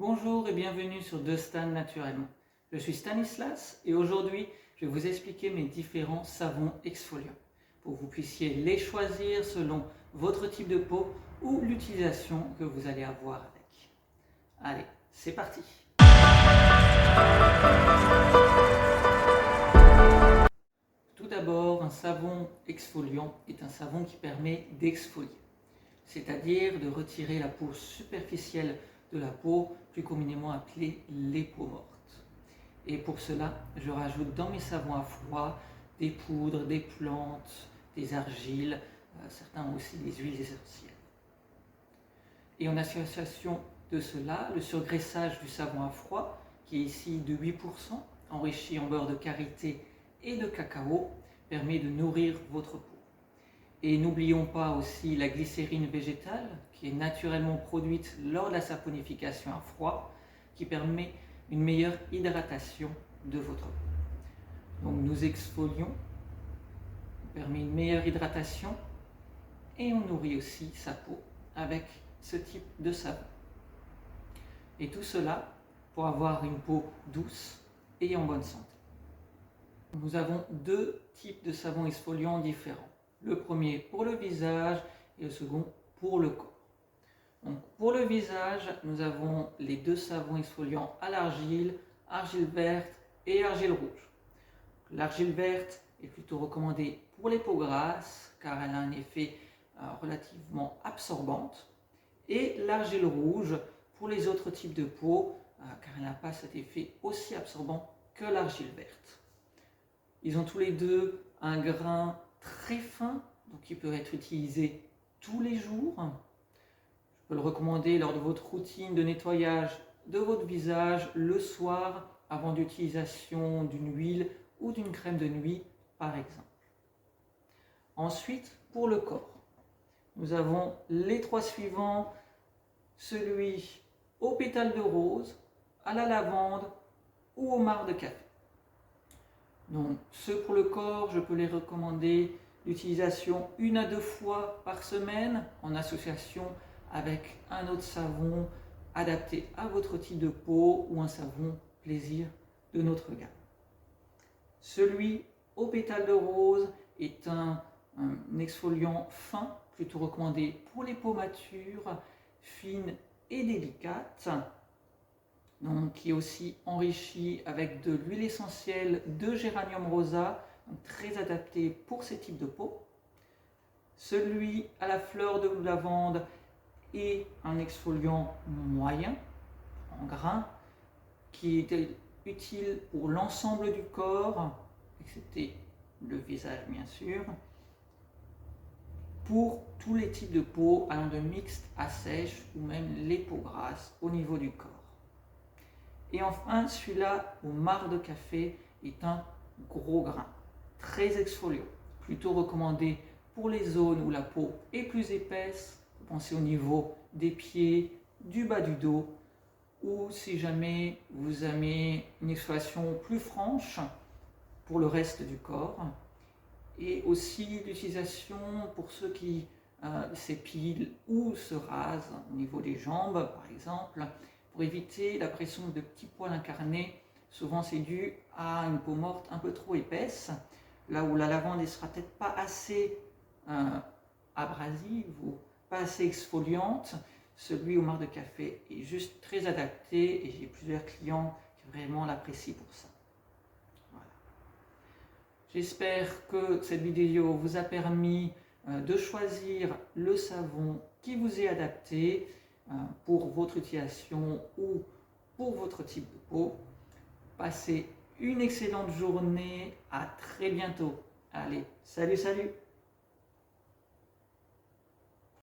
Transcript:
Bonjour et bienvenue sur De Stan Naturellement. Je suis Stanislas et aujourd'hui je vais vous expliquer mes différents savons exfoliants pour que vous puissiez les choisir selon votre type de peau ou l'utilisation que vous allez avoir avec. Allez, c'est parti! Tout d'abord, un savon exfoliant est un savon qui permet d'exfolier, c'est-à-dire de retirer la peau superficielle de la peau, plus communément appelée les peaux mortes. Et pour cela, je rajoute dans mes savons à froid des poudres, des plantes, des argiles, certains ont aussi des huiles essentielles. Et en association de cela, le surgraissage du savon à froid, qui est ici de 8%, enrichi en beurre de karité et de cacao, permet de nourrir votre peau. Et n'oublions pas aussi la glycérine végétale, qui est naturellement produite lors de la saponification à froid, qui permet une meilleure hydratation de votre peau. Donc nous exfolions, on permet une meilleure hydratation et on nourrit aussi sa peau avec ce type de savon. Et tout cela pour avoir une peau douce et en bonne santé. Nous avons deux types de savons exfoliants différents. Le premier pour le visage et le second pour le corps. Donc, pour le visage, nous avons les deux savons exfoliants à l'argile, argile verte et argile rouge. L'argile verte est plutôt recommandée pour les peaux grasses car elle a un effet relativement absorbante, et l'argile rouge pour les autres types de peau car elle n'a pas cet effet aussi absorbant que l'argile verte. Ils ont tous les deux un grain très fin, donc il peut être utilisé tous les jours. Je peux le recommander lors de votre routine de nettoyage de votre visage le soir avant l'utilisation d'une huile ou d'une crème de nuit par exemple. Ensuite, pour le corps, nous avons les trois suivants, celui au pétale de rose, à la lavande ou au marc de café. Donc, ceux pour le corps, je peux les recommander l'utilisation 1 à 2 fois par semaine en association avec un autre savon adapté à votre type de peau ou un savon plaisir de notre gamme. Celui au pétale de rose est un exfoliant fin, plutôt recommandé pour les peaux matures, fines et délicates. Donc, qui est aussi enrichi avec de l'huile essentielle de géranium rosa, donc très adapté pour ces types de peau. Celui à la fleur de lavande est un exfoliant moyen, en grains, qui est utile pour l'ensemble du corps, excepté le visage bien sûr, pour tous les types de peau allant de mixte à sèche ou même les peaux grasses au niveau du corps. Et enfin, celui-là au marc de café est un gros grain, très exfoliant, plutôt recommandé pour les zones où la peau est plus épaisse. Pensez au niveau des pieds, du bas du dos, ou si jamais vous aimez une exfoliation plus franche pour le reste du corps. Et aussi l'utilisation pour ceux qui s'épilent ou se rasent au niveau des jambes par exemple, pour éviter la pression de petits poils incarnés. Souvent c'est dû à une peau morte un peu trop épaisse, là où la lavande ne sera peut-être pas assez abrasive ou pas assez exfoliante. Celui au marc de café est juste très adapté et j'ai plusieurs clients qui vraiment l'apprécient pour ça. Voilà. J'espère que cette vidéo vous a permis de choisir le savon qui vous est adapté pour votre utilisation ou pour votre type de peau. Passez une excellente journée, à très bientôt. Allez, salut, salut!